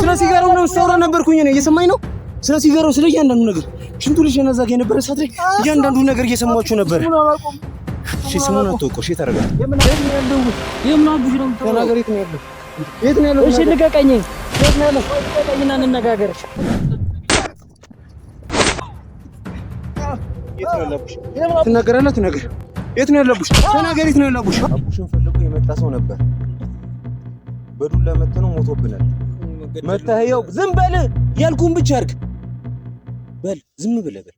ስለ ሲጋራው ነው ስታወራ ነበርኩኝ እኔ እየሰማኝ ነው። ስለ ሲጋራው ስለ እያንዳንዱ ነገር ሽንቱ ልጅ ነዛጋ የነበረ ሰዓት ላይ እያንዳንዱ ነገር እየሰማችሁ ነበር። እሺ ስሙን አትወቀው። እሺ ተረጋጋ። የምን አቡሽ ነው ተናገር። የት ነው ያለው? የት ነው ያለው? እሺ ልቀቀኝ። የት ነው ያለው? ልቀቀኝና እንነጋገር። የት ነው ያለው? ትናገራለህ? ትናገር። የት ነው ያለው? ተናገር። የት ነው ያለው? አቡሽን ፈልጎ የመጣ ሰው ነበር። በዱላ መተነው ሞቶብናል። መታየው ዝም በል ያልኩን ብቻ አድርግ። በል ዝም ብለህ በል።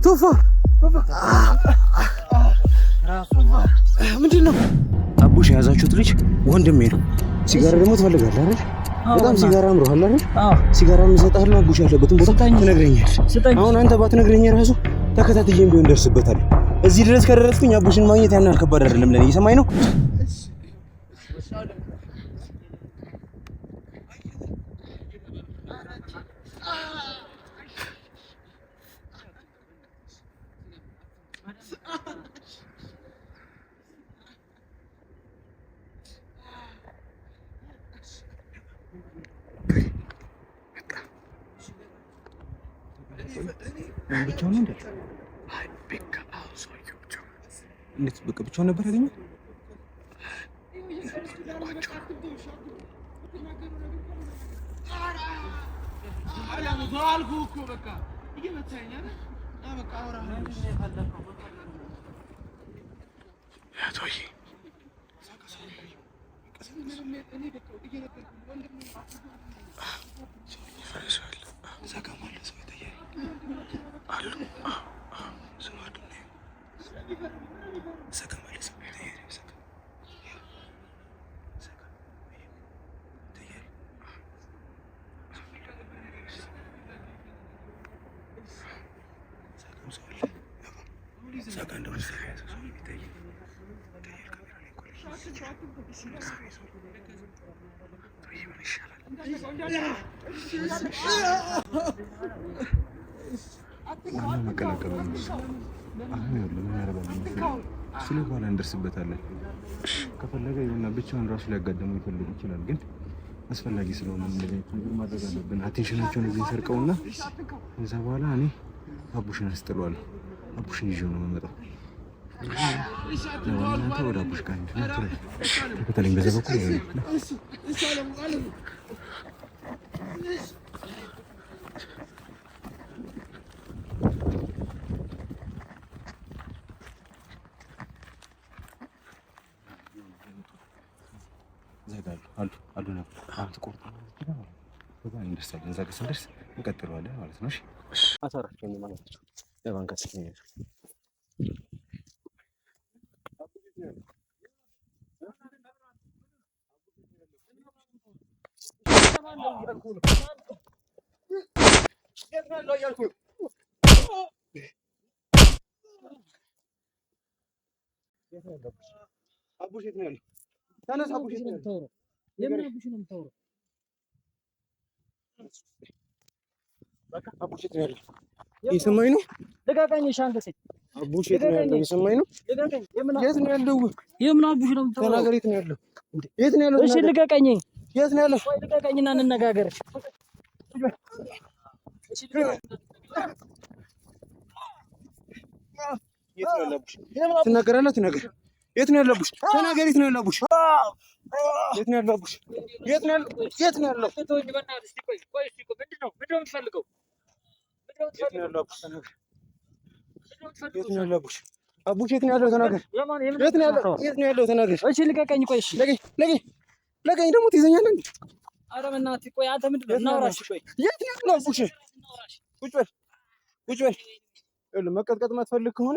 ቶፋ ምንድን ነው? አቡሽ የያዛችሁት ልጅ ወንድሜ ነው። ሲጋራ ደግሞ ትፈልጋለህ አይደል? በጣም ሲጋራ አምሮሃል አይደል? ሲጋራ እሰጥሃለሁ። አቡሽ ያለበትን ቦታ ትነግረኛለህ። አሁን አንተ ባትነግረኝ ራሱ ተከታትዬም ቢሆን ደርስበታለሁ። እዚህ ድረስ ከደረስኩኝ አቡሽን ማግኘት ያን ያህል ከባድ አይደለም ለኔ። እየሰማኝ ነው? ብቻውን እንዴ? አይ በቃ አውሶዩ ብቻውን ነበር ያገኘው። ስለሆነ እንደርስበታለን። ከፈለገ ይሁንና ብቻውን ራሱ ሊያጋደመው ይፈልግ ይችላል። ግን አስፈላጊ ስለሆነ እንደዚህ ነገር ማድረግ አለብን። አቴንሽናቸውን እዚህ ሰርቀውና ከዛ በኋላ እኔ አቡሽን አስጥለዋለሁ። አቡሽን ይዤው ነው የምመጣው። እናንተ ወደ አቡሽ ጋር ተከተለኝ። በዛ በኩል አሉ ነበር። አንተ ቆርጣ በጣም እንደርሳለን። እዛ ጋር ስንደርስ እንቀጥለዋለን ማለት ነው። እሺ አሳራችሁ ነው ማለት ነው። ለባንካ ሲገኝ አቡሽ የት ነው ያለው? ተነስ። አቡሽ የት ነው ያለው? የምን አቡሽ ነው የምታወራው? በቃ አቡሽ የት ነው ያለው? እየሰማኝ ነው? ልቀቀኝ። ሻንገሴ አቡሽ የት ነው ያለው? እየሰማኝ ነው? ልቀቀኝ። የት ነው ያለው? የምን አቡሽ ነው የምታወራው? ተናገር። የት ነው ያለው? የት ነው ያለው? እሺ ልቀቀኝ። የት ነው ያለው? ወይ ልቀቀኝና እንነጋገር። እሺ የት ነው ያለው? ትናገራለህ? ትናገር። የት ነው ያለው? ተናገር። የት ነው ያለው? የት ነው ያለው? የት ነው ያለው? የት ነው ያለው? ምንድን ነው የምትፈልገው? የት ነው ያለው? የት ነው ያለው? አቡሽ የት ነው ያለው? ተናገር። የት ነው ያለው? የት ነው ያለው? ተናገር። እሺ ልቀቀኝ። ቆይ እሺ ለቀኝ ደግሞ ትይዘኛለህ እንዴ? ኧረ በእናትህ ቆይ አንተ ምንድን ነው እናውራሽ። ቆይ የት ነው ያለው? አቡሽ ቁጭ በል ቁጭ በል። ይኸውልህ መቀጥቀጥ የማትፈልግ ከሆነ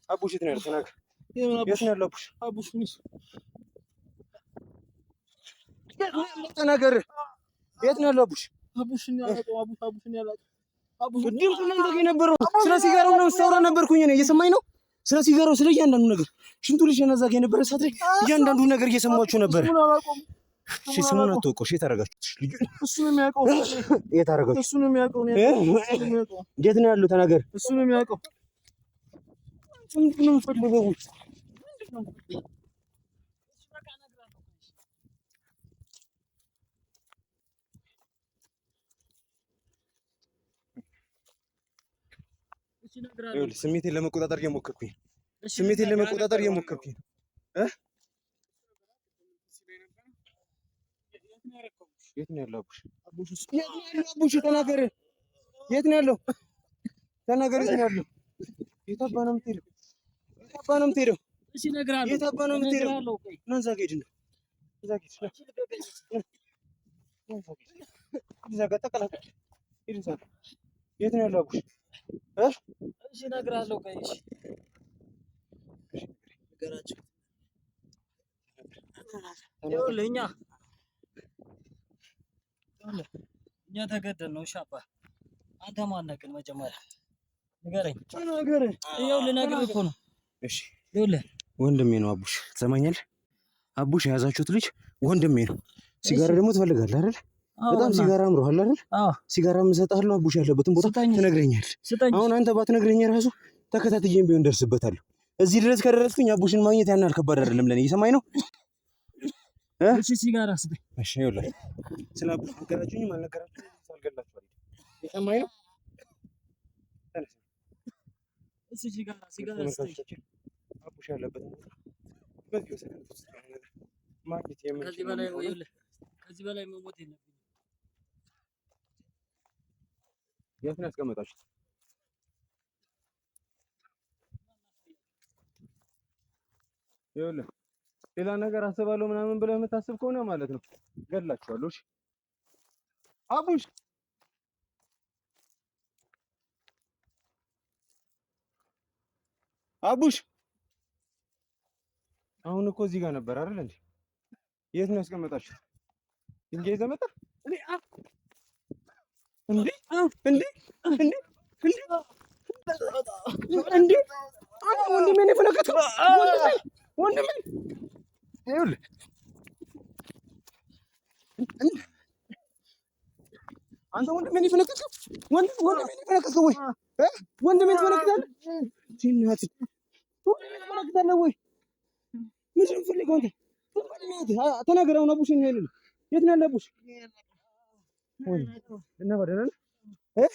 አቡሽ የት ነው ያለው? ተናገር። የት ነው ያለው? አቡሽ ተናገር። የት ነው ያለው? አቡሽ አቡሽን ያላቀው አቡሽን ያላቀው አቡሽ ድምፅ እናንተ ጋር የነበረው ስለ ሲጋራው ነው ስታወራ ነበርኩኝ እኔ እየሰማኝ ነው። ስለ ሲጋራው ስለ እያንዳንዱ ነገር ሽንቱ ልጅ እዛ ጋር የነበረ ሰዓት ላይ እያንዳንዱ ነገር እየሰማችሁ ነበር። እሺ ስሙን አትወቀው። እሺ ታረጋችሁ ልጅ እሱ ነው የሚያውቀው። የት አረጋችሁ? እሱ ነው የሚያውቀው። የት ነው ያለው? ተናገር። እሱ ነው የሚያውቀው። ምንድነው የምፈልገው? ስሜቴን ለመቆጣጠር እየሞከርኩኝ የት ነው ያለው? አቡሽ ተናገር። የት ነው ያለው? ተናገር። የት ነው ያለው? የት አባ ነው የምትሄደው? እሺ እነግርሃለሁ። የት አባ ነው የምትሄደው? ና እዛ ጋር ሂድ ነው። እዛ ጋር ተቀላቀል። ሂድ እዛ ጋር። የት ነው ያለው አቡሽ? እሺ እነግርሃለሁ። ቆይ እሺ ንገራቸው። ይኸውልህ እኛ ተገደል ነው። እሺ አባ አንተ ማነህ ግን መጀመሪያ ንገረኝ። ይኸውልህ ነግሬህ እኮ ነው። እሺ ይኸውልህ ወንድሜ ነው አቡሽ፣ ትሰማኛለህ? አቡሽ የያዛችሁት ልጅ ወንድሜ ነው። ሲጋራ ደግሞ ትፈልጋለህ አይደል? በጣም ሲጋራ አምሮሃል አይደል? ሲጋራ እሰጥሃለሁ። አቡሽ ያለበትን ቦታ ትነግረኛለህ። አሁን አንተ ባትነግረኝ ራሱ ተከታትዬም ቢሆን ደርስበታለሁ። እዚህ ድረስ ከደረስኩኝ አቡሽን ማግኘት ያን ያህል ከባድ አይደለም ለኔ። እየሰማኝ ነው? እሺ ሲጋራ ስጠኝ። እሺ ይኸውልህ ስለ አቡሽ ነገራችሁኝም አልነገራችሁኝም ሳልገላችሁ አይደል? እየሰማኝ ነው? እሺ ሲጋራ ስጠኝ። አቡሽ ያለበትን ቦታ በዚህ ሰከንድ ውስጥ ማግኘት የምንችለው ከዚህ በላይ መሞት የለብኝም። የት ነው ያስቀመጣችሁት? ይኸውልህ ሌላ ነገር አስባለሁ ምናምን ብለህ የምታስብ ከሆነ ማለት ነው ገላችኋለሁ። እሺ አቡሽ አሁን እኮ እዚህ ጋር ነበር አይደል እንዴ? የት ነው ያስቀመጣችሁት? ድንጋይ ይዘህ መጣህ እንዴ? ወንድሜ ነው የፈነከተው። ወንድሜ ይኸውልህ አንተ ወንድሜ ነው የፈነከተው። ወንድሜ ነው የፈነከተው ወይ? ወንድሜ ትፈነክታለህ? ትፈነክታለህ ወይ? ምንድን ነው የምትፈልገው አንተ? ተናገር አሁን። አቡሽን ነው ያለው። የት ነው ያለው አቡሽ? እና በደህና ነህ?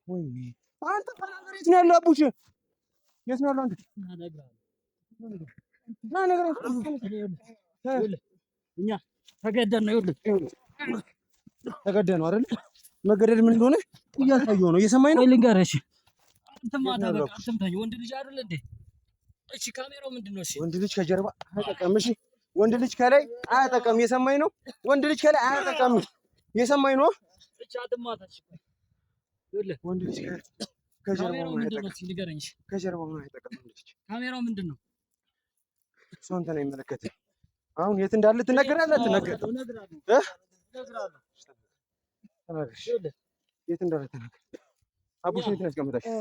ወይኔ አንተ ተናገር። የት ነው ያለው አቡሽ? የት ነው ያለው አንተ? ና ነገር እኛ ተገደን ነው። ይኸውልህ ተገደን ነው አይደል? መገደል ምን እንደሆነ እያሳየሁ ነው። እየሰማኝ ነው? ልንገርህ። እሺ አንተማ ታበቃ አትምታኝ። ወንድ ልጅ አይደል እንዴ? እሺ ካሜራው ምንድን ነው? እሺ ወንድ ልጅ ከጀርባ አያጠቃም። እሺ ወንድ ልጅ ከላይ አያጠቃም። እየሰማኝ ነው? ወንድ ልጅ ከላይ አያጠቃም። እየሰማኝ ነው? እሺ አትማታሽ። ይኸውልህ ወንድ ልጅ ከጀርባ ነው አያጠቃም። ንገረኝ። ከጀርባ ነው አያጠቃም። ወንድ ልጅ ካሜራው ምንድን ነው? እሱ አንተን አይመለከትህም። አሁን የት እንዳለ ትነግረናለህ? እነግርሃለሁ። የት እንዳለ ተናገር። አቡሽ የት ነው ያስቀመጣችው?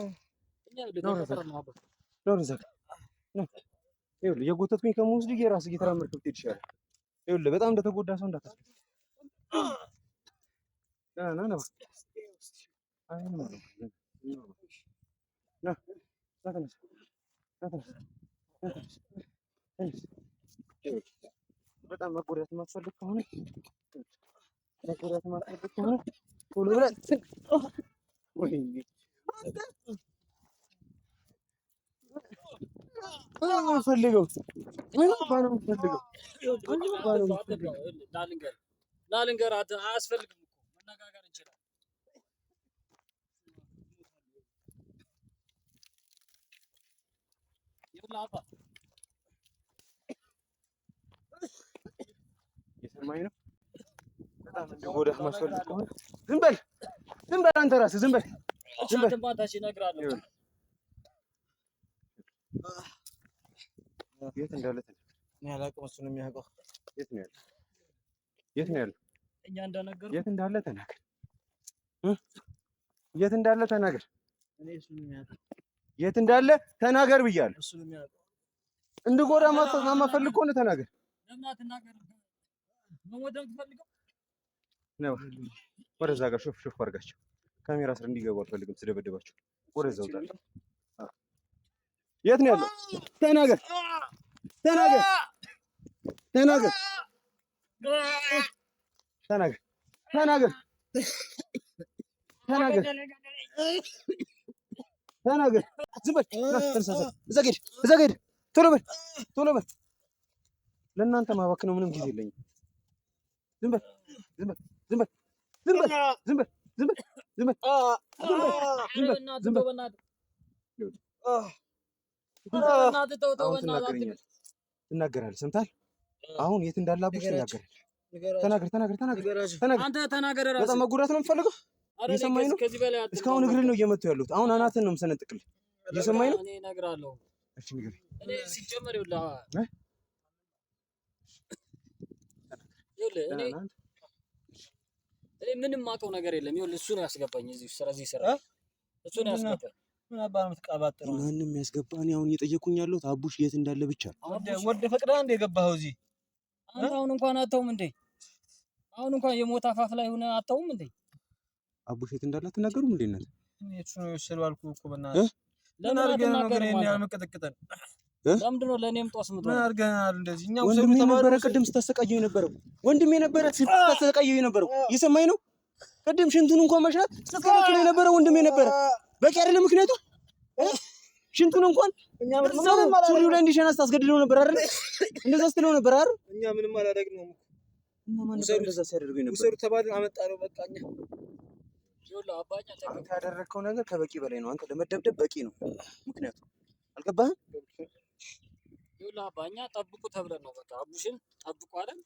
ይኸውልህ የጎተትኩኝ ከመወስድ የራስህ እየተራመድክ ብትሄድ ይሻላል። ይኸውልህ በጣም እንደተጎዳ ሰው እንዳታስብ። በጣም መጎዳት የማትፈልግ ከሆነ ቶሎ ብለህ ፈልገው ላልንገር አያስፈልግም እኮ መነጋገር እንችላለን። የሰማኝ ነው። በጣም እንደጎዳህ ማስፈልግ ከሆነ ዝም በል አንተ ራስህ ዝም በል። የት እንዳለ እኔ አላውቅም። እሱ ነው የሚያውቀው። የት ነው ያለው? እኛ እንደነገርኩህ የት እንዳለ ተናገር። የት እንዳለ ተናገር። እኔ እሱን የሚያውቀው የት እንዳለ ተናገር ብያለሁ። እሱን የሚያውቀው እንድጎዳ ማፈልግ ከሆነ ተናገር። ለምን አትናገር? መሞት ነው የምትፈልገው? ነው ወደዛ ጋር ሹፍ አድርጋቸው። ካሜራ ስር እንዲገቡ አልፈልግም። ስደበደባቸው ወደዛው ጣል። የት ነው ያለው? ተናገር ተናገር ተናገር ተናገር ተናገር ተናገር ተናገር። ዝም በል እዛ ሂድ ቶሎ በል። ለእናንተ ማባክነው ምንም ጊዜ የለኝም። ዝም በል ትናገራለህ። ሰምተሃል? አሁን የት እንዳለ አቡሽ ትናገራለህ። ተናገር። አንተ ተናገር። በጣም መጎዳት ነው የምትፈልገው? እየሰማኝ ነው። እስካሁን እግርህን ነው እየመቱ ያሉት። አሁን አናትህን ነው የምሰነጥቅልህ። እየሰማኝ ነው። እኔ እነግርሃለሁ። እሺ ንገረኝ። እኔ ሲጀመር ይኸውልህ እኔ ምንም የማውቀው ነገር የለም። ይኸውልህ እሱ ነው ያስገባኝ እዚህ ስራ እሱ ነው ያስገባኝ። ምን አባህ ነው የምትቀባጥረው? ማንም ያስገባህ? እኔ አሁን እየጠየኩኝ ያለሁት አቡሽ የት እንዳለ ብቻ። ወደ ፈቅደህ እንደ የገባኸው እዚህ አንተ አሁን እንኳን አታውም እንዴ? አሁን እንኳን የሞት አፋፍ ላይ ሆነ አታውም እንዴ? አቡሽ የት እንዳለ አትናገሩም እንዴ? እናንተ እሱ ነው የወሰደው አልኩህ እኮ በእናትህ። ለምን አትናገርም? እኔ ያልመቀጠቅጠን ለምንድን ነው ለእኔም ጦስ ምትሆን? ምን አድርገናል እንደዚህ? እኛው ወንድሜ ነበረ ቅድም ስታሰቃየው የነበረው ወንድሜ ነበረ ስታሰቃየው የነበረው እየሰማኝ ነው። ቅድም ሽንቱን እንኳን መሽናት ስትከለክለው የነበረው ወንድሜ ነበረ። በቂ አይደለም ምክንያቱ? ሽንቱን እንኳን ሱሪው ላይ እንዲሸና ስታስገድደው ነበር አይደል? እንደዛ ስትለው ነበር አይደል? እኛ ምንም አላደረግነውም እና ማን ነበር እንደዛ ሲያደርገው ነበር? ውሰዱ ተባልን አመጣነው። በቃ እኛ ይኸውልህ አባኛ አንተ ያደረግከው ነገር ከበቂ በላይ ነው። አንተ ለመደብደብ በቂ ነው ምክንያቱ። አልገባህም? ይኸውልህ አባኛ ጠብቁ ተብለን ነው። በቃ አቡሽን ጠብቁ አይደል?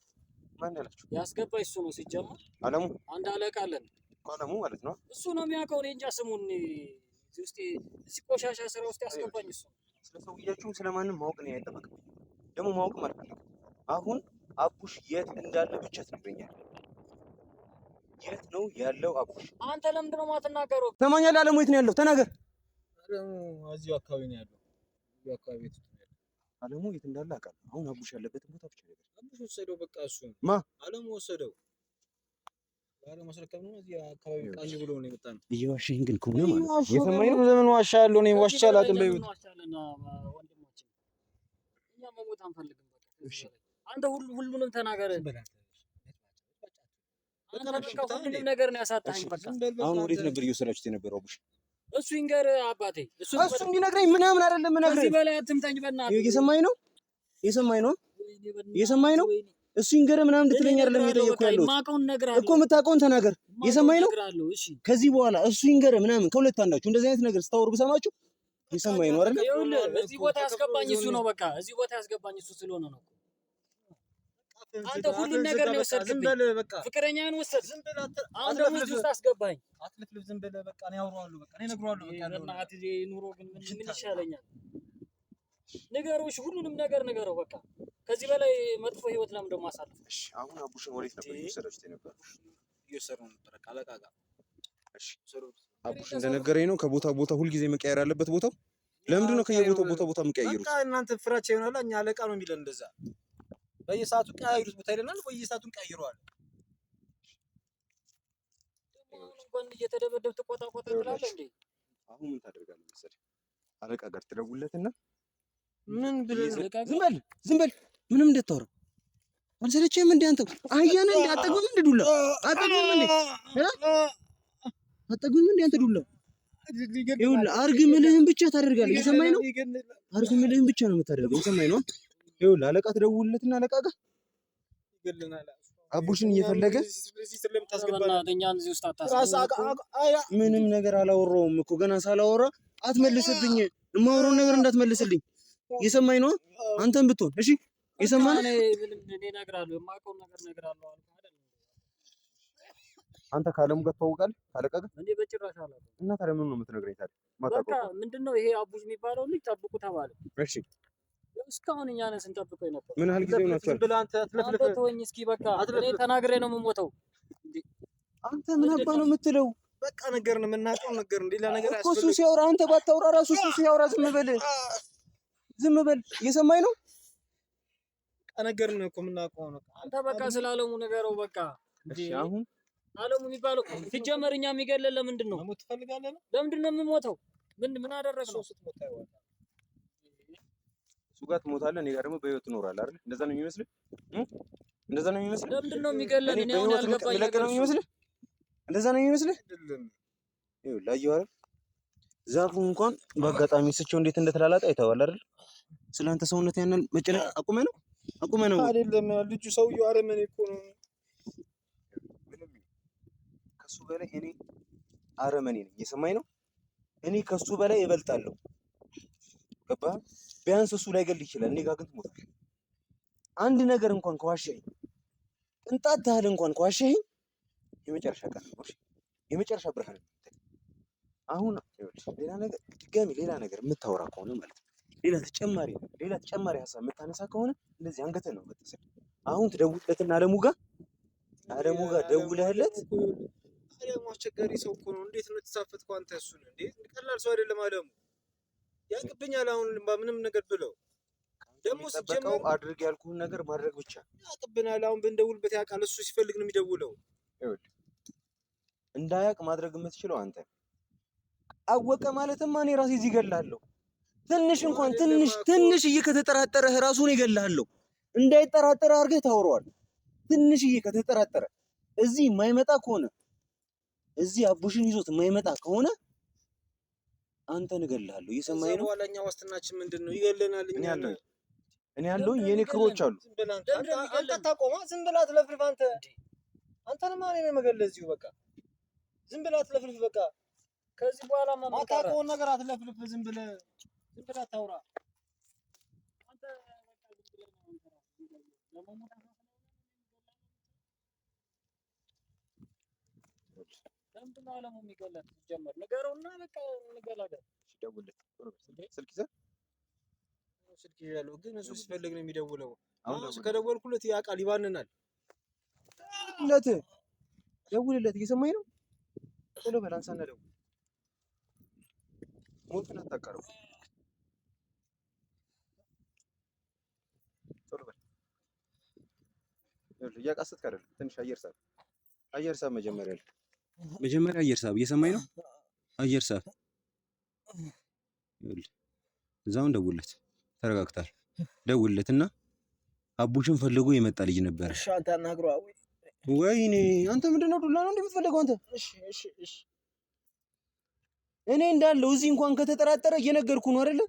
ማን ያላችሁ? ያስገባኝ እሱ ነው ሲጀመር። አለሙ አንድ አለቃ አለን። አለሙ ማለት ነው። እሱ ነው የሚያውቀው። እኔ እንጃ ስሙን እዚህ ቆሻሻ ስራ ውስጥ ያስገባኝ እሱ። ስለ ሰውያችሁም ስለማንም ማወቅ ነው አይጠበቅም። ደግሞ ማወቅም አልፈልግም። አሁን አቡሽ የት እንዳለ ብቻ ትነግረኛለህ። የት ነው ያለው አቡሽ? አንተ ለምንድን ነው የማትናገረው? ሰማኛለህ? አለሙ የት ነው ያለው? ተናገር። አለሙ እዚሁ አካባቢ ነው ያለው። እዚሁ አካባቢ ነው ያለው። አለሙ የት እንዳለ አውቃለሁ። አሁን አቡሽ ያለበትን ቦታ ብቻ ነገር። አቡሽ ወሰደው። በቃ እሱ ማ አለሙ ወሰደው። ማስረከብ ነው። እዚህ አካባቢ ቃኝ ብሎ ነው የመጣነው። እየዋሸኝ ግን ከሆነ ማለት የሰማኝ ነው። ለምን ዋሻለሁ? እኔ ዋሽቼ አላውቅም። በይሁት ወንድሞቼ እኛ መሞት አንፈልግም። በቃ እሺ አንተ ሁሉንም ተናገር። አንተ በቃ ሁሉንም ነገር ነው ያሳጣኝ። በቃ አሁን ወዴት ነበር እየወሰዳችሁት የነበረው አቡሽ? እሱ ይንገር አባቴ። እሱ እንዲነግረኝ ምናምን አይደለም የምነግርህ። ከዚህ በላይ አትምታኝ በእናትህ። እየሰማኝ ነው። እሱ ይንገር ምናምን እንድትለኝ አይደለም እየጠየኩህ ያለሁት እኮ። የምታውቀውን ተናገር። እየሰማኝ ነው። ከዚህ በኋላ እሱ ይንገር ምናምን ከሁለት አንዳችሁ እንደዚህ አይነት ነገር ስታወሩ ብሰማችሁ እየሰማኝ ነው አይደል? እዚህ ቦታ ያስገባኝ እሱ ነው። በቃ እዚህ ቦታ ያስገባኝ እሱ ስለሆነ ነው። አንተ ሁሉን ነገር ነው የወሰድክብኝ። ፍቅረኛዬን ወሰድክ። አሁን ደግሞ እዚህ ውስጥ አስገባኝ። አትልፍልፍ። ዝም ብለህ በቃ እኔ አውራዋለሁ። በቃ እኔ እነግረዋለሁ። በቃ እናትህ ኑሮ ግን ምን ይሻለኛል? ንገረው። እሺ ሁሉንም ነገር ንገረው። በቃ ከዚህ በላይ መጥፎ ህይወት ለምን ደግሞ አሳልፍ? እሺ አሁን አቡሽን ወዴት ነበር እየወሰዳችሁት የነበረው? እየወሰድነው ነበር አለቃ ጋር። እሺ አቡሽ እንደነገረኝ ነው ከቦታ ቦታ ሁልጊዜ መቀየር ያለበት ቦታው። ለምንድን ነው ከየቦታው ቦታ የምቀያየሩት? በቃ እናንተ ፍራቻ ይሆናል። እኛ አለቃ ነው የሚለን እንደዛ። በየሰዓቱ ቀያይሩት ቦታ ይለናል። በየሰዓቱን ቀይረዋል። እንኳን እየተደበደብ ተቆጣቆጣ ትላለህ እንዴ? አሁን ምን ታደርጋለህ መሰለህ? አለቃ ጋር ትደውልለትና ምን ብለህ ዝም በል ምንም እንዳታወራ። አልሰለችህም እንዴ አንተ? አህያ ነህ እንዴ? አጠግብም እንዴ ዱላ? አጠግብም እንዴ? አጠግብም እንዴ አንተ ዱላ? ይኸውልህ አርግምልህን ብቻ ታደርጋለህ። እየሰማኝ ነው? አርግምልህን ብቻ ነው የምታደርገው። እየሰማኝ ነው? ይኸውልህ አለቃ ትደውልለትና አለቃ ጋር ይገለናል። አቡሽን እየፈለገ ምንም ነገር አላወራውም እኮ ገና ሳላወራ አትመልስብኝ። የማወራውን ነገር እንዳትመልስልኝ። እየሰማኝ ነው? አንተም ብትሆን እሺ የሰማህ አንተ ካለሙ ጋር ትተዋወቃለህ? ካለቃ ጋር እንዴ? በጭራሽ አላውቅም። እና ታዲያ ምን ነው የምትነግረኝ ታዲያ? በቃ ምንድነው ይሄ አቡሽ የሚባለው ልጅ ጠብቁ ተባለ። እሺ እስካሁን እኛ ነን ስንጠብቀው ነበር። ምን ያህል ጊዜ ሆናችኋል? አንተ ተወኝ እስኪ በቃ እኔ ተናግሬ ነው የምሞተው። አንተ ምን አባ ነው የምትለው? በቃ ነገር ነው የምናውቀው ነገር ነው። ሌላ ነገር እኮ እሱ ሲያወራ አንተ ባታወራ ራሱ እሱ ሲያወራ ዝም በል። እየሰማኝ ነው። ነገር ነው እኮ የምናውቀው ነው። አንተ በቃ ስላለሙ ነገረው በቃ። እሺ አሁን አለሙ የሚባለው ሲጀመር እኛ የሚገለን ለምንድን ነው? መሞት ትፈልጋለህ? ለምንድን ነው የምሞተው? ምን አደረግነው? ስትሞት አይወጣ እሱ ጋር ትሞታለህ፣ እኔ ጋር ደግሞ በህይወት ትኖራለህ አይደል? እንደዛ ነው የሚመስልህ? እንደዛ ነው የሚመስልህ? ለምንድን ነው የሚገለን? እኔ አሁን ያልገባኝ ነገር ነው የሚመስልህ? እንደዛ ነው የሚመስልህ? ይኸው ላየው አይደል? ዛፉ እንኳን በአጋጣሚ ስቸው እንዴት እንደተላላጠ አይተዋል አይደል? ስለአንተ ሰውነት ያንን መጨነቅ አቁመህ ነው አይደለም? ልጁ ሰውዬው አረመኔ እኮ ነው። ከሱ በላይ እኔ አረመኔ ነኝ። እየሰማኝ ነው? እኔ ከሱ በላይ እበልጣለሁ። ገባህ? ቢያንስ እሱ ላይገል ይችላል፣ እኔ ጋር ግን ትሞታለህ። አንድ ነገር እንኳን ከዋሸኸኝ፣ ቅንጣት ታህል እንኳን ከዋሸኸኝ የመጨረሻ ቀን ነው፣ የመጨረሻ ብርሃን ነው። አሁን ድጋሚ ሌላ ነገር የምታወራ ከሆነ ማለት ነው፣ ሌላ ተጨማሪ ሀሳብ የምታነሳ ከሆነ እንደዚህ አንገትህን ነው የምትስል። አሁን ትደውልለትና አለሙ ጋር ደውለህለት። አለሙ አስቸጋሪ ሰው እኮ ነው። እንዴት ነው የተሳፈጥከው አንተ? እሱን እንዴ ቀላል ሰው አይደለም አለሙ። ያቅብኛል አሁን ምንም ነገር ብለው ደግሞ ሲጀመር አድርግ ያልኩህን ነገር ማድረግ ብቻ ያቅብናል። አሁን ብንደውልበት ያውቃል። እሱ ሲፈልግ ነው የሚደውለው። እንዳያውቅ ማድረግ የምትችለው አንተ። አወቀ ማለትማ እኔ ራሴ እዚህ እገልሃለሁ። ትንሽዬ ከተጠራጠረህ ራሱን እገልሃለሁ። እንዳይጠራጠረ አድርገህ ታወራዋለህ። ትንሽዬ ከተጠራጠረ እዚህ የማይመጣ ከሆነ እዚህ አቡሽን ይዞት የማይመጣ ከሆነ አንተን እገልሃለሁ። እየሰማኸኝ ነው? በኋላኛ ዋስትናችን ምንድን ነው? ይገለናል። እኔ ያለሁኝ የኔ ክሮች አሉ። አንተ ታቆማ። ዝም ብላ አትለፍልፍ። አንተንማ እኔ ነው የምገልህ እዚሁ። በቃ ዝም ብላ አትለፍልፍ። በቃ ከዚህ በኋላ ማታውቀውን ነገር አትለፍልፍ። ዝም ብለህ አታውራ። አንተ በቃ ዝም ብለህ ነው ለምንድን ነው አለሙ የሚገለን? ሲጀመር ንገረውና በቃ እንገላገል። ደውልለት። ስልክ ይዘህ ስልክ ይዣለሁ፣ ግን እሱ ሲፈልግ ነው የሚደውለው። አሁን ከደወልኩለት ያውቃል፣ ይባንናል። ደውልለት። እየሰማኝ ነው? ቶሎ በል አንሳና ደውል። ሞትን አታቀርቡ። ቶሎ በል። እያቃሰትክ አይደለም፣ ትንሽ አየር ሳብ መጀመሪያ አየር ሳብ። እየሰማኝ ነው? አየር ሳብ። እዛውን ደውልለት። ተረጋግታል። ደውልለትና አቡሽን ፈልጎ የመጣ ልጅ ነበር። እሺ አንተ አናግረው። ወይኔ አንተ ምንድነው? ዱላ ነው እንደምትፈልገው አንተ? እሺ እኔ እንዳለው እዚህ እንኳን ከተጠራጠረ እየነገርኩ ነው አይደለ?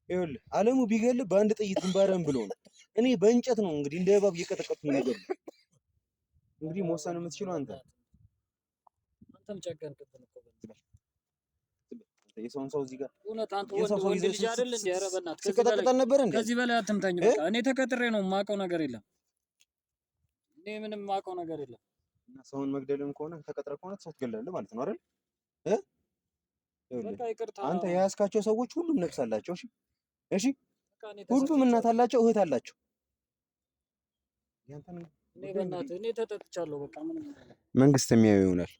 ይኸውልህ አለሙ ቢገልህ በአንድ ጥይት ግንባርህን ብሎ ነው። እኔ በእንጨት ነው እንግዲህ እንደ እባብ እየቀጠቀጥኩ ነው ነገር። እንግዲህ መወሰን የምትችለው አንተ። አንተም ጨከንክብን እኮ የሰውን ሰው እዚህ ጋር እውነት አንተ ወንድ ልጅ አይደል እንዴ? ኧረ በእናትህ ስቀጠቅጠን ነበር እንዴ? ከዚህ በላይ አትምታኝ። በቃ እኔ ተቀጥሬ ነው የማውቀው ነገር የለም። እኔ ምንም የማውቀው ነገር የለም። እና ሰውን መግደልም ከሆነ ተቀጥረህ ከሆነ ሰው ትገላለህ ማለት ነው አይደል? በቃ ይቅርታ። አንተ የያዝካቸው ሰዎች ሁሉም ነፍስ አላቸው። እሺ ሁሉም እናት አላቸው፣ እህት አላቸው። እኔ በእናትህ እኔ ተጠጥቻለሁ። በቃ ምንም መንግስት የሚያየው ይሆናል፣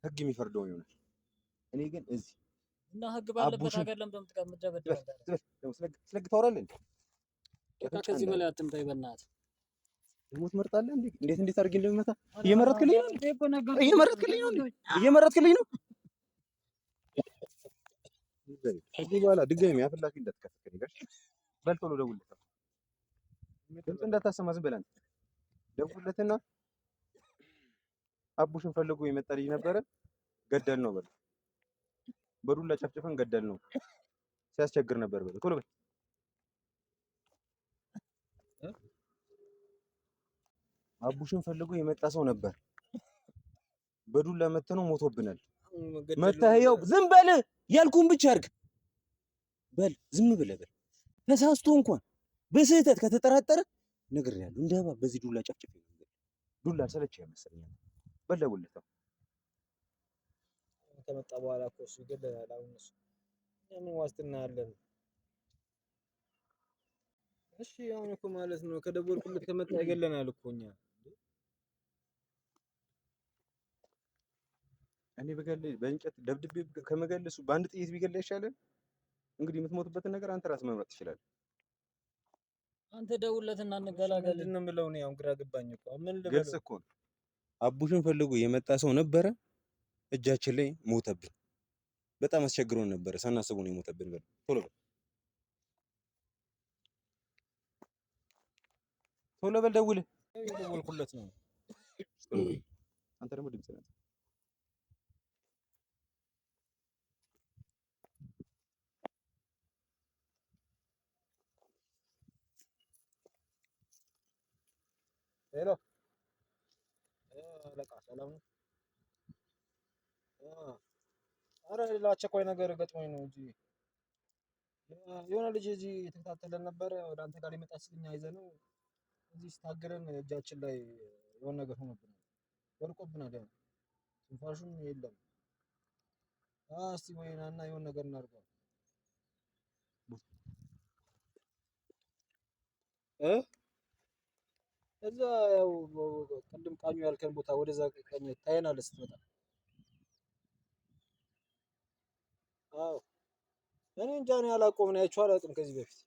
ህግ የሚፈርደው ይሆናል። እኔ ግን እዚህ እና ህግ ባለበት ሀገር ለምን እንደምትደበደብ ስለግ ታወራለህ እንዴ? በቃ ከዚህ በላይ አትምታኝ በእናትህ። ሞት መርጣለህ እንዴ? እንዴት አድርጌ እንደምመታ እየመረጥክልኝ ነው? እየመረጥክልኝ ነው? ከዚህ በኋላ ድጋሚ አፍላፊ እንዳትከፍል ይገርሽ። በል ቶሎ ደውልለት። ድምፅ እንዳታሰማ ዝም ብለህ ደውልለትና አቡሽን ፈልጎ የመጣ ልጅ ነበረ፣ ገደል ነው በል። በዱላ ጨፍጭፈን ገደል ነው፣ ሲያስቸግር ነበር በል። ቶሎ በል። አቡሽን ፈልጎ የመጣ ሰው ነበር፣ በዱላ መተነው ሞቶብናል። መታየው ዝም በል ያልኩህን ብቻ አድርግ በል። ዝም ብለህ በል። ተሳስቶ እንኳን በስህተት ከተጠራጠረ ነግሬሃለሁ። እንደ እባብ በዚህ ዱላ ጨፍጭፍ። ዱላ ሰለቸህ መሰለኝ። በል ደውልለት። ከመጣ በኋላ እኮ እሱ ይገለናል። አሁን እሱ ምን ዋስትና አለን? እሺ አሁን እኮ ማለት ነው ከደወልኩለት ከመጣ ይገለናል እኮ እኛ እኔ በእንጨት ደብድቤ ከመገለሱ በአንድ ጥይት ቢገል ይሻላል። እንግዲህ የምትሞትበትን ነገር አንተ ራስህ መምረጥ ትችላለህ። አንተ ደውለትና እንገላገል። ምንድን ነው የምለው? እኔ አሁን ግራ ገባኝ እኮ ምን ልበለው? ግልጽ እኮ ነው። አቡሽን ፈልጎ የመጣ ሰው ነበረ፣ እጃችን ላይ ሞተብን። በጣም አስቸግሮን ነበረ፣ ሳናስበው ነው የሞተብን። በል ቶሎ በል ደውልህ። የደወልኩለት ነው። አንተ ደግሞ ድምጽ ነህ። ሄሎ አለቃ ሰላም ነው? ኧረ ሌላ አስቸኳይ ነገር ገጥሞኝ ነው እንጂ የሆነ ልጅ እዚህ የተከታተለን ነበረ። ወደ አንተ ጋር ሊመጣ ሲል እኛ ይዘነው እዚህ ስታገለን እጃችን ላይ የሆነ ነገር ሆኖብናል፣ ወድቆብናል። ያው ትንፋሹም የለም። እስቲ ወይ ናና የሆነ ነገር እናድርገው። እዛ ያው ቅድም ቃኙ ያልከን ቦታ ወደዛ ቀኝ ታየናለህ ስትመጣ። አዎ እኔ እንጃ ነው ያላቆም ነው ያቸው አላውቅም። ከዚህ በፊት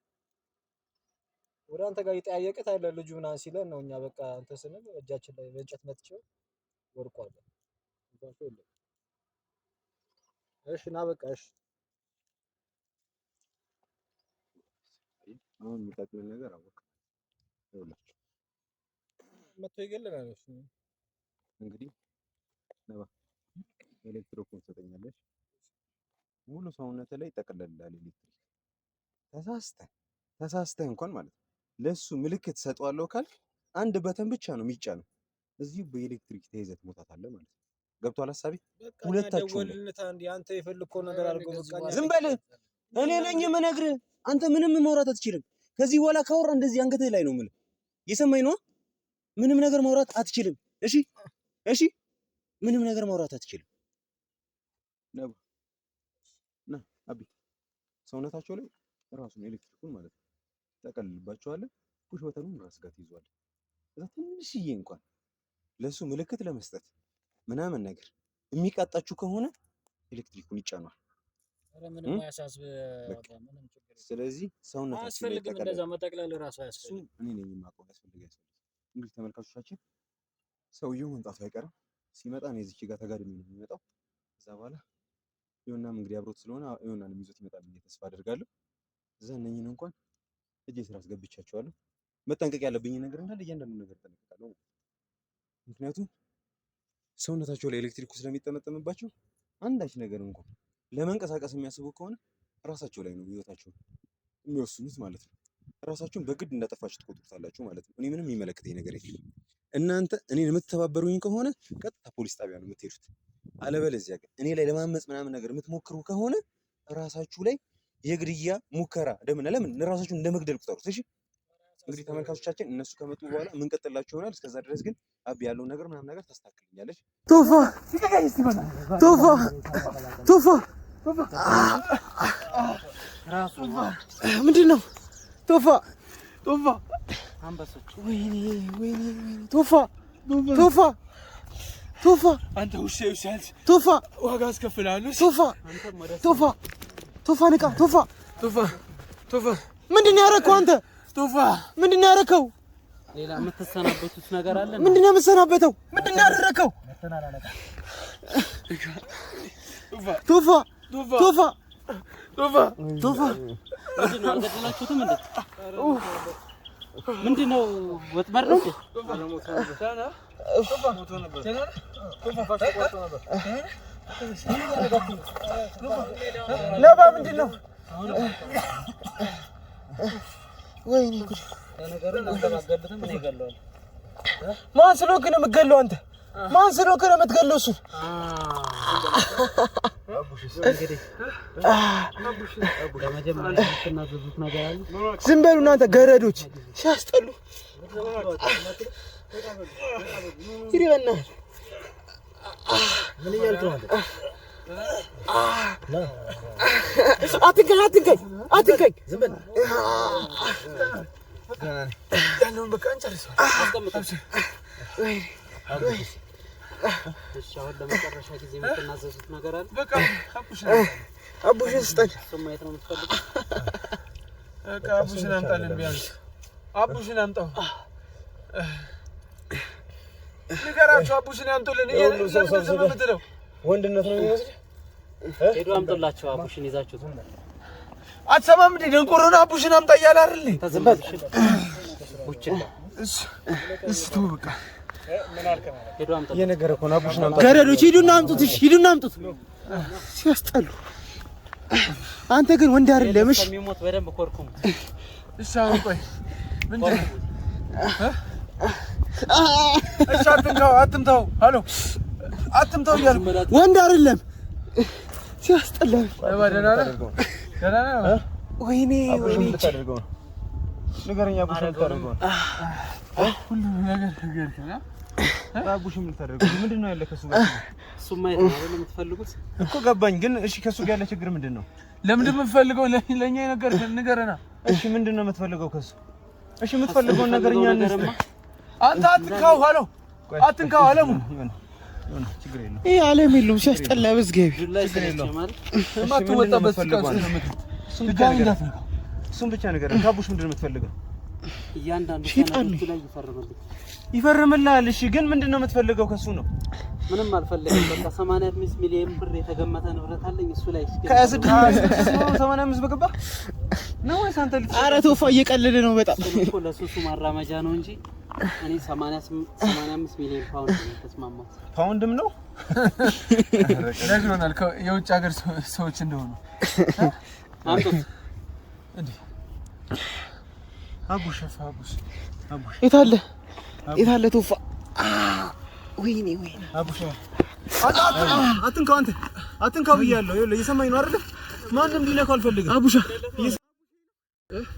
ወደ አንተ ጋር እየጠያየቀ ታለ ልጁ ምናምን ሲለን ነው እኛ በቃ አንተ ስንል እጃችን ላይ በእንጨት መትቼው ወድቋል። እንኳን የለም። እሺ ና በቃ እሺ። አሁን የሚጠቅመን ነገር አወቅ ይኸውላችሁ መጥቶ ይገለናል። እሺ እንግዲህ ነባ ኤሌክትሪኩን ትሰጠኛለሽ። ሙሉ ሰውነት ላይ ጠቅለላል ኤሌክትሪክ። ተሳስተህ እንኳን ማለት ነው ለሱ ምልክት ሰጠዋለሁ ካልክ አንድ በተን ብቻ ነው የሚጫነው። እዚሁ በኤሌክትሪክ ተይዘህ ትሞታታለህ ማለት ነው። ገብቶሃል ሐሳቤ? ሁለታችሁ አንተ የፈለከው ነገር አድርገው በቃ። ዝም በል። እኔ ነኝ የምነግርህ። አንተ ምንም ማውራት አትችልም። ከዚህ በኋላ ካወራ እንደዚህ አንገትህ ላይ ነው የምልህ። እየሰማኝ ነው? ምንም ነገር ማውራት አትችልም። እሺ እሺ፣ ምንም ነገር ማውራት አትችልም። ነባ ና አቢ፣ ሰውነታቸው ላይ ራሱን ኤሌክትሪኩን ማለት ነው ጠቀልልባቸዋለህ። ፑሽ በተኑን ራስ ጋር ትይዟለህ። እዛ ትንሽዬ እንኳን ለሱ ምልክት ለመስጠት ምናምን ነገር የሚቃጣችሁ ከሆነ ኤሌክትሪኩን ይጫኗል። ምንም አያሳስብ። ምንም ችግር የለም። ስለዚህ ሰውነታችሁ ላይ አያስፈልግም። እንደዛ መጠቅለል ራሱ አያስፈልግም። እኔ ነኝ የማውቀው ያስፈልጋል። እንግዲህ ተመልካቾቻችን ሰውየው መምጣቱ አይቀርም። ሲመጣ እኔ እዚች ጋር ተጋድሜ ነው የሚመጣው። ከዛ በኋላ ይሁንናም እንግዲህ አብሮት ስለሆነ ይሁንናም ይዞት ይመጣል ብዬ ተስፋ አደርጋለሁ። እዛ እነኝን እንኳን እጄ ስራ አስገብቻቸዋለሁ። መጠንቀቅ ያለብኝ ነገር እንዳለ እያንዳንዱ ነገር እጠነቀቃለሁ። ምክንያቱም ሰውነታቸው ላይ ኤሌክትሪኩ ስለሚጠመጠምባቸው አንዳች ነገር እንኳን ለመንቀሳቀስ የሚያስቡ ከሆነ ራሳቸው ላይ ነው ህይወታቸውን የሚወስኑት ማለት ነው። ራሳችሁን በግድ እንዳጠፋችሁ ትቆጥሩታላችሁ ማለት ነው። እኔ ምንም የሚመለከተኝ ነገር የለም። እናንተ እኔን የምትተባበሩኝ ከሆነ ቀጥታ ፖሊስ ጣቢያ ነው የምትሄዱት። አለበለዚያ ግን እኔ ላይ ለማመጽ ምናምን ነገር የምትሞክሩ ከሆነ ራሳችሁ ላይ የግድያ ሙከራ ለምን ራሳችሁን እንደመግደል ቁጠሩት። እሺ እንግዲህ ተመልካቾቻችን እነሱ ከመጡ በኋላ ምን ቀጥላችሁ ይሆናል። እስከዛ ድረስ ግን አቢ ያለውን ነገር ምናምን ነገር ታስተካክልኛለሽ። ቶፋ ምንድን ነው? ቶፋ አንበሶች ወይኔ ቶፋ አንተ ውሻ ቶፋ ዋጋ አስከፍላለሁ። ቶፋ ንቃ። ቶፋ ምንድን ነው ያደረከው አንተ? ምንድን ነው ያደረከው? ሌላ የምትሰናበቱት ነገር አለ? ምንድን ነው የምትሰናበተው? ምንድን ነው ያደረከው? ቶፋ ምንድን ነው አልገደላችሁትም እንዴ? ምንድን ነው ወጥመድ ነው እንዴ? ነባ ምንድን ነው? ወይኔ ጉድ! ማን ስለሆንክ ነው የምትገለው አንተ? ማን ስለሆንክ ነው የምትገለው እሱን? ዝም በሉ እናንተ ገረዶች፣ ሲያስጠሉ። ይሪበና ምን እያልክ ነው? አትንካኝ። ዝም በል ያለውን በቃ እንጨርሰዋለን። እሺ አሁን ለመጨረሻ ጊዜ የምትናዘዙት ነገር አለ? በቃ አቡሽን ስጠኝ። ማየት ነው የምትፈልጉት? በቃ አቡሽን አምጣልን ቢያንስ አቡሽን አምጣው። ንገራቸው አቡሽን ያምጡልን። የምትለው ወንድነት ነው የሚመስል። ሄዱ አምጡላቸው አቡሽን ይዛችሁት። አትሰማም እንዴ? ደንቆሮና አቡሽን አምጣ እያለ አይደል? ተዘበል ቡችላ እሺ ተው በቃ ሄዱ አምጡ። የነገረ እኮ ነው አቡሽን አምጣ። ገረዶች ሂዱና አምጡት። እሺ ሂዱና አምጡት። ሲያስጠሉ። አንተ ግን ወንድ አይደለም። እሺ የሚሞት በደንብ ኮርኩም። እሺ አሁን ቆይ ምንድን ነው? እሺ አትምታው። ሃሎ አትምታው እያልኩ ወንድ አይደለም። ሲያስጠላ። ደህና ነህ? ወይኔ ልታደርገው ነው? ንገረኝ። አቡሽን ልታደርገው ነው? ሁሉም ነገር ንገረኝ። አቡሽን ልታደርገው ምንድን ነው ያለ ከሱ ጋር? እሱም ማየት ነው አይደል የምትፈልጉት? እኮ ገባኝ። ግን እሺ ከሱ ጋር ያለ ችግር ምንድን ነው? ለምንድን ነው የምትፈልገው? ለኛ የነገርከን ንገረና። እሺ ምንድን ነው የምትፈልገው ከሱ? እሺ የምትፈልገውን ነገር እኛ እንስማ። አንተ አትንካው። ሃሎ አትንካው። አለሙ ችግር የለውም። ይሄ አለም የለውም። ሲያስጠላ በዝገቢ ችግር የለውም ማለት ማትወጣበት እሱን ብቻ ነገር ካቡሽ ምንድን ነው የምትፈልገው? እያንዳንዱ ሰነዶቹ ላይ ይፈርምልሃል። እሺ ግን ምንድን ነው የምትፈልገው ከሱ ነው? ምንም አልፈልግም። በቃ 85 ሚሊዮን ብር የተገመተ ንብረት አለኝ። እሱ ላይ ከ85 በገባ ነው ወይስ አንተ ልጅ? ኧረ ቶፋ እየቀለደ ነው በጣም እኮ ለሱሱ ማራመጃ ነው እንጂ እኔ 85 ሚሊዮን ፓውንድ ተስማማው። ፓውንድም ነው ነግሮናል የውጭ ሀገር ሰዎች እንደሆኑ። አምጡት እንዴ አቡሽ የታለ ቶፋ? ወይኔ አቡሽ አትንካው ብያለሁ። ይኸውልህ እየሰማኝ ነው አይደል? ማንም ሊነካው አልፈልግም። አቡሻ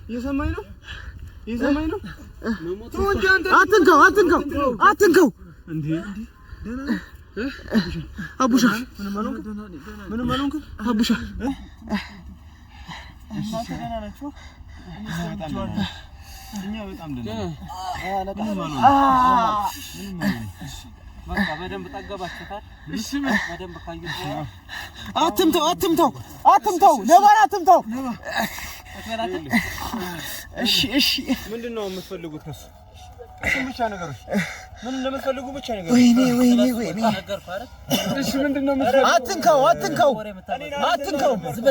እየሰማኝ ነው። አትንካው እንዴ አቡሻ ምንም አልሆንክም። አቡሻ እኛ በጣም ደህና በቃ በደንብ ጠገባችሁታል። እሺ በደንብ ካዩት አትምታው ለባራ አትምታው። እሺ ምንድነው የምትፈልጉት ከሱ? እሱን ብቻ ነገሮች ምን እንደምትፈልጉ ብቻ ነገር። ወይኔ ነገርኩ አይደል? እሺ ምንድነው የምትፈልጉ? አትንካው ዝም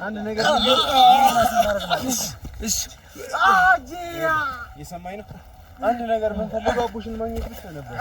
አንድ ነገር እሺ የሰማኝ ነው። አንድ ነገር ምን ፈልገው አቡሽን ማግኘት ብቻ ነበር።